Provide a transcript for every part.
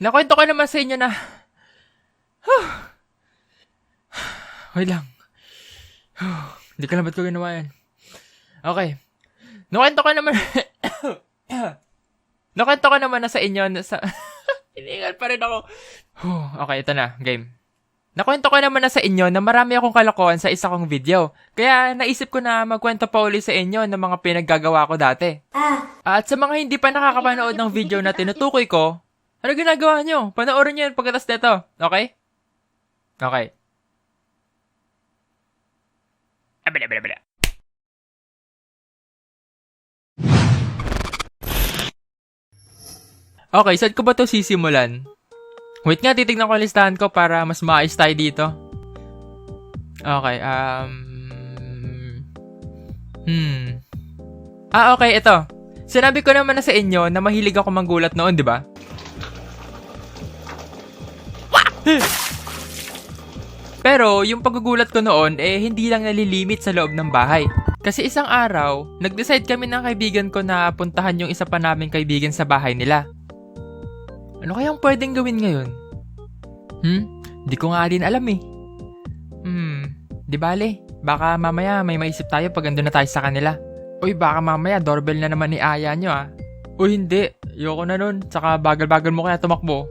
Nakwento ko naman sa inyo na... Wait lang. Hindi ka na ba't ko ginawa yan? Okay. Nakwento ko naman... Nakwento ko naman na sa inyo na sa... Hiningal pa rin ako. Okay, ito na. Game. Nakwento ko naman na sa inyo na marami akong kalokohan sa isa kong video. Kaya naisip ko na magkwento pa uli sa inyo ng mga pinaggagawa ko dati. At sa mga hindi pa nakakapanood ng video na tinutukoy ko, ano ginagawa nyo? Panoorin nyo yun pagkatas nito. Okay? Okay. Abala. Okay, saan ko ba ito sisimulan? Wait nga, titignan ko ang listahan ko para mas maayos tayo dito. Okay, okay, ito. Sinabi ko naman na sa inyo na mahilig ako manggulat noon, di ba? Pero, yung paggugulat ko noon, hindi lang nalilimit sa loob ng bahay. Kasi isang araw, nag-decide kami ng kaibigan ko na puntahan yung isa pa naming kaibigan sa bahay nila. Ano kayang pwedeng gawin ngayon? Di ko nga din alam eh. Di bale, baka mamaya may maisip tayo pag andun na tayo sa kanila. Uy, baka mamaya doorbell na naman ni Aya nyo ah. Uy, hindi. Ayoko na nun. Tsaka bagal-bagal mo kaya tumakbo.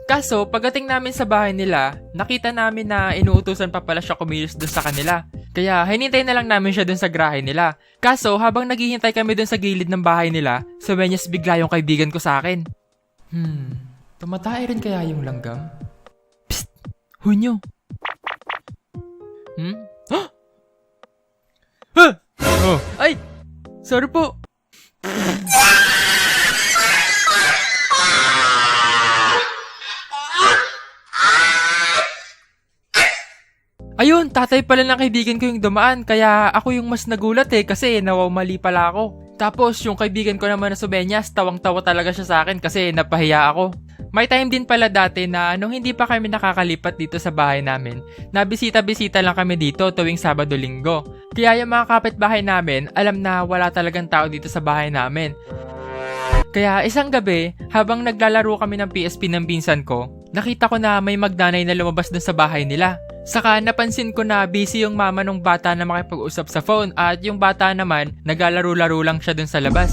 Kaso, pagdating namin sa bahay nila, nakita namin na inuutusan pa pala siya kumilos dun sa kanila. Kaya hinintay na lang namin siya dun sa grahe nila. Kaso, habang naghihintay kami dun sa gilid ng bahay nila, sumenyas bigla yung kaibigan ko sa akin. Tumatay rin kaya yung langgam? Psst! Hunyo! Oh! Ay! Sorry po! Ayun, tatay pala ng kaibigan ko yung dumaan, kaya ako yung mas nagulat kasi nawawmali pala ako. Tapos yung kaibigan ko naman na sumenyas, tawang-tawa talaga siya sa akin kasi napahiya ako. May time din pala dati na nung hindi pa kami nakakalipat dito sa bahay namin, na bisita-bisita lang kami dito tuwing Sabado-Linggo. Kaya yung mga kapitbahay namin, alam na wala talagang tao dito sa bahay namin. Kaya isang gabi, habang naglalaro kami ng PSP ng pinsan ko, nakita ko na may magnanay na lumabas dun sa bahay nila. Saka napansin ko na busy yung mama ng bata na makipag-usap sa phone at yung bata naman naglalaro-laro lang siya dun sa labas.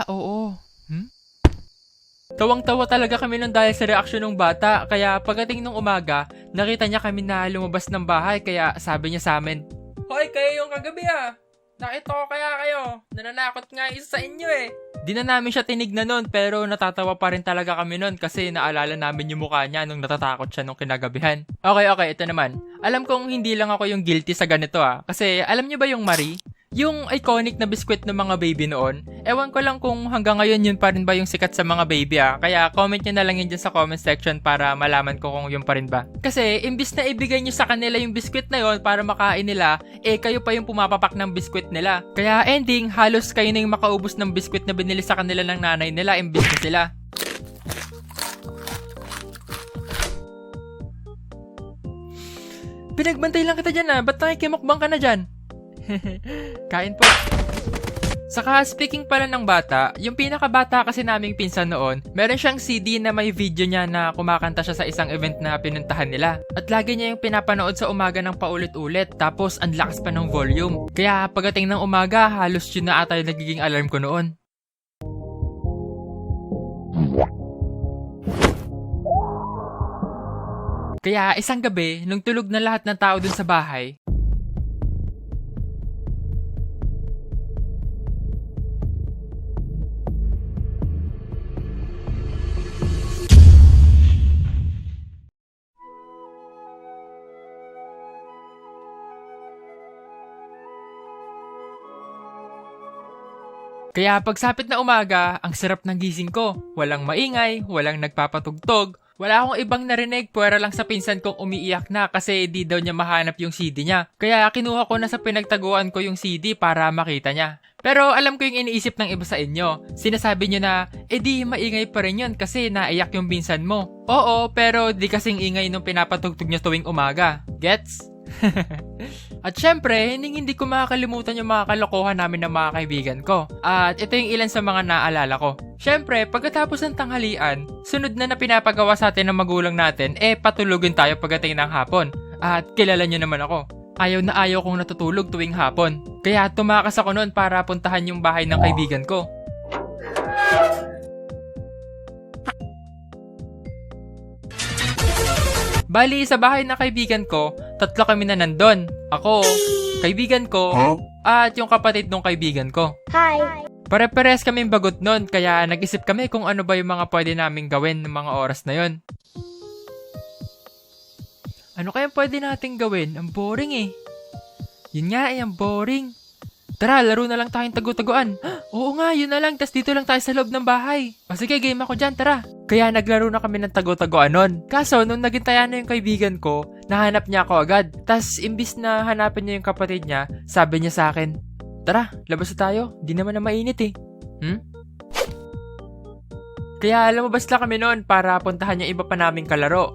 Oo. Tawang-tawa talaga kami nun dahil sa reaksyon ng bata, kaya pagdating ng umaga, nakita niya kami na lumabas ng bahay kaya sabi niya sa amin, "Hoy, kayo yung kagabi ah! Nakita ko kaya kayo, nananakot nga isa sa inyo eh." Di na namin siya tinignan nun pero natatawa pa rin talaga kami nun kasi naalala namin yung mukha niya nung natatakot siya nung kinagabihan. Okay, ito naman. Alam kong hindi lang ako yung guilty sa ganito kasi alam niyo ba yung Marie? Yung iconic na biskwit ng mga baby noon, ewan ko lang kung hanggang ngayon yun pa rin ba yung sikat sa mga baby Kaya comment nyo na lang yun dyan sa comment section para malaman ko kung yun pa rin ba. Kasi imbis na ibigay nyo sa kanila yung biskwit na yun para makain nila, kayo pa yung pumapapak ng biskwit nila. Kaya ending, halos kayo na yung makaubos ng biskwit na binili sa kanila ng nanay nila imbis na sila. Pinagbantay lang kita dyan ba't nakikimukbang ka na dyan? Kain po. Saka speaking pala ng bata, yung pinakabata kasi naming pinsan noon, meron siyang CD na may video niya na kumakanta siya sa isang event na pinuntahan nila. At lagi niya yung pinapanood sa umaga ng paulit-ulit, tapos ang lakas pa ng volume. Kaya pagdating ng umaga, halos yun na ata yung nagiging alarm ko noon. Kaya isang gabi, nung tulog na lahat ng tao dun sa bahay, kaya pagsapit na umaga, ang sarap ng gising ko. Walang maingay, walang nagpapatugtog, Wala akong ibang narinig, puwera lang sa pinsan kong umiiyak na kasi di daw niya mahanap yung CD niya. Kaya kinuha ko na sa pinagtaguan ko yung CD para makita niya. Pero alam ko yung iniisip ng iba sa inyo. Sinasabi niyo na, di maingay pa rin yun kasi naiyak yung pinsan mo. Oo, pero di kasing ingay nung pinapatugtog niya tuwing umaga. Gets? At syempre, hindi ko makakalimutan yung mga kalokohan namin ng mga kaibigan ko. At ito yung ilan sa mga naalala ko. Syempre, pagkatapos ng tanghalian, sunod na pinapagawa sa atin ng magulang natin, patulugin tayo pagdating ng hapon. At kilala nyo naman ako. Ayaw na ayaw kong natutulog tuwing hapon. Kaya tumakas ako noon para puntahan yung bahay ng kaibigan ko. Bali, sa bahay ng kaibigan ko, 3 kami na nandun. Ako, kaibigan ko, at yung kapatid ng kaibigan ko. Hi! Pare-pares kaming bagot nun, kaya nag-isip kami kung ano ba yung mga pwede naming gawin ng mga oras na yon. Ano kaya pwede nating gawin? Ang boring eh. Yun nga ang boring. Tara, laro na lang tayong tagu-taguan. Oo nga, yun na lang, tas dito lang tayo sa loob ng bahay. O sige, game ako dyan, tara. Kaya naglaro na kami ng tagu-taguan nun. Kaso, nung nagintaya na yung kaibigan ko, nahanap niya ako agad. Tas, imbis na hanapin niya yung kapatid niya, sabi niya sa akin, tara, labas na tayo. Di naman na mainit eh. Kaya lumabas lang kami noon para puntahan yung iba pa naming kalaro.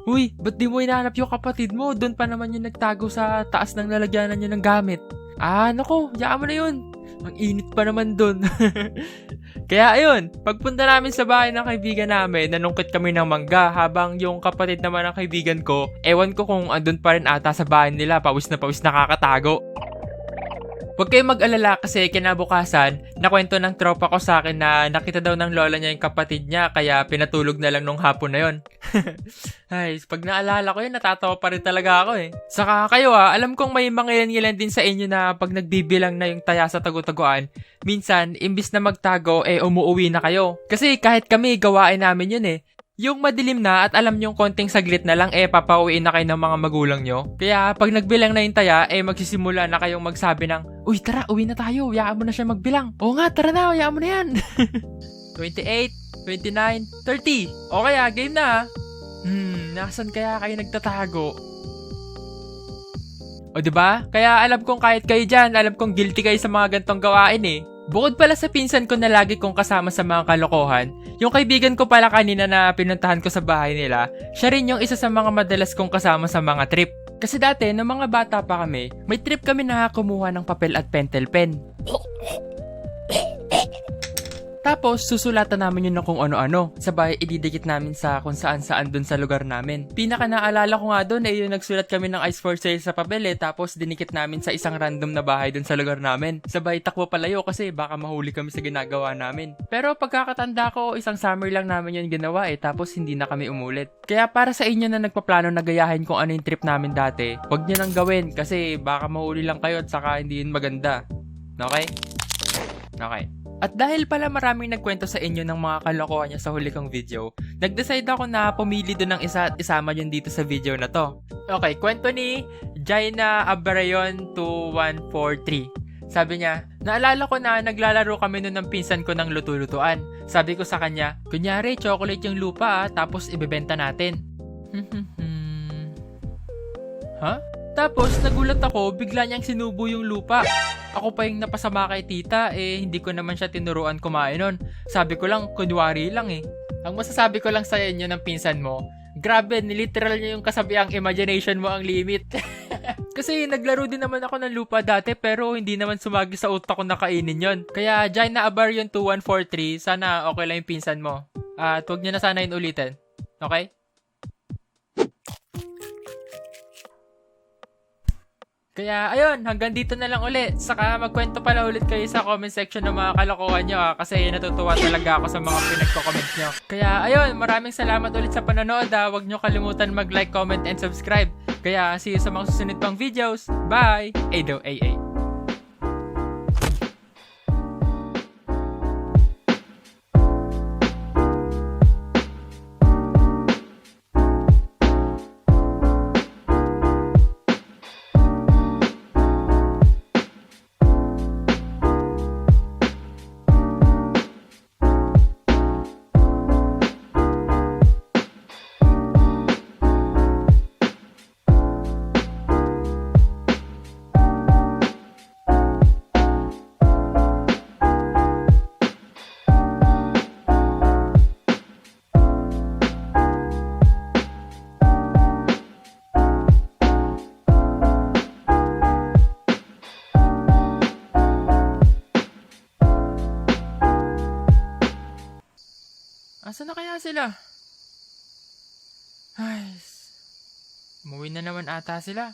Uy, ba't di mo hinahanap yung kapatid mo? Doon pa naman yung nagtago sa taas ng lalagyanan niya ng gamit. Nako, yaan mo na yun. Ang init pa naman doon. Kaya ayun, pagpunta namin sa bahay ng kaibigan namin, nanungkit kami ng mangga habang yung kapatid naman ng kaibigan ko, ewan ko kung andun pa rin ata sa bahay nila, pawis na pawis nakakatago. Huwag kayong mag-alala kasi kinabukasan, nakwento ng tropa ko sa akin na nakita daw ng lola niya yung kapatid niya kaya pinatulog na lang nung hapon na yon. Ay, pag naalala ko yun, natatawa pa rin talaga ako eh. Saka kayo alam kong may mangilan-ngilan din sa inyo na pag nagbibilang na yung taya sa tagu-taguan, minsan, imbis na magtago, umuuwi na kayo. Kasi kahit kami, gawain namin yun eh. Yung madilim na at alam nyong konting saglit na lang papauwiin na kayo ng mga magulang nyo. Kaya pag nagbilang na yung taya, magsisimula na kayong magsabi ng, uy tara, uwi na tayo, hayaan mo na siya magbilang. Oo nga, tara na, hayaan mo na yan. 28, 29, 30. O kaya, game na. Nasan kaya kayo nagtatago? O diba? Kaya alam kong kahit kayo dyan, alam kong guilty kayo sa mga gantong gawain eh. Bukod pala sa pinsan ko na lagi kong kasama sa mga kalokohan, yung kaibigan ko pala kanina na pinuntahan ko sa bahay nila, siya rin yung isa sa mga madalas kong kasama sa mga trip. Kasi dati, nung mga bata pa kami, may trip kami na kumuha ng papel at pentel pen. Tapos, susulatan namin yun ng kung ano-ano. Sabay, ididikit namin sa kung saan-saan dun sa lugar namin. Pinaka naalala ko nga dun yung nagsulat kami ng ice for sale sa papel tapos dinikit namin sa isang random na bahay dun sa lugar namin. Sabay, takbo palayo kasi baka mahuli kami sa ginagawa namin. Pero pagkakatanda ko, isang summer lang namin yun ginawa tapos hindi na kami umulit. Kaya para sa inyo na nagpaplano na gayahin kung ano yung trip namin dati, wag nyo nang gawin kasi baka mahuli lang kayo at saka hindi yun maganda. Okay? Okay. At dahil pala maraming nagkwento sa inyo ng mga kalokohan niya sa huli kong video, nag-decide ako na pumili doon ng isa at isama yun dito sa video na to. Okay, kwento ni Jaina Abarayon 2143. Sabi niya, naalala ko na naglalaro kami noon ng pinsan ko ng luto-lutuan. Sabi ko sa kanya, kunyari chocolate yung lupa tapos ibebenta natin. Huh? Tapos nagulat ako, bigla niyang sinubo yung lupa. Ako pa yung napasama kay tita, hindi ko naman siya tinuruan kumain nun. Sabi ko lang, kunwari lang eh. Ang masasabi ko lang sa inyo ng pinsan mo, grabe, niliteral niya yung kasabiang imagination mo ang limit. Kasi naglaro din naman ako ng lupa dati pero hindi naman sumagi sa utak ko na kainin yon. Kaya Jaina Abarion 2143, sana okay lang yung pinsan mo. At huwag niyo na sana yun ulitin. Okay? Kaya ayun, hanggang dito na lang ulit. Saka magkwento pala ulit kayo sa comment section ng mga kalokohan nyo kasi natutuwa talaga ako sa mga pinagko-comment nyo. Kaya ayun, maraming salamat ulit sa panonood. Huwag nyo kalimutan mag-like, comment, and subscribe. Kaya see you sa mga susunod pang videos. Bye! Ado AA. Asa na kaya sila? Ay, umuwi na naman ata sila.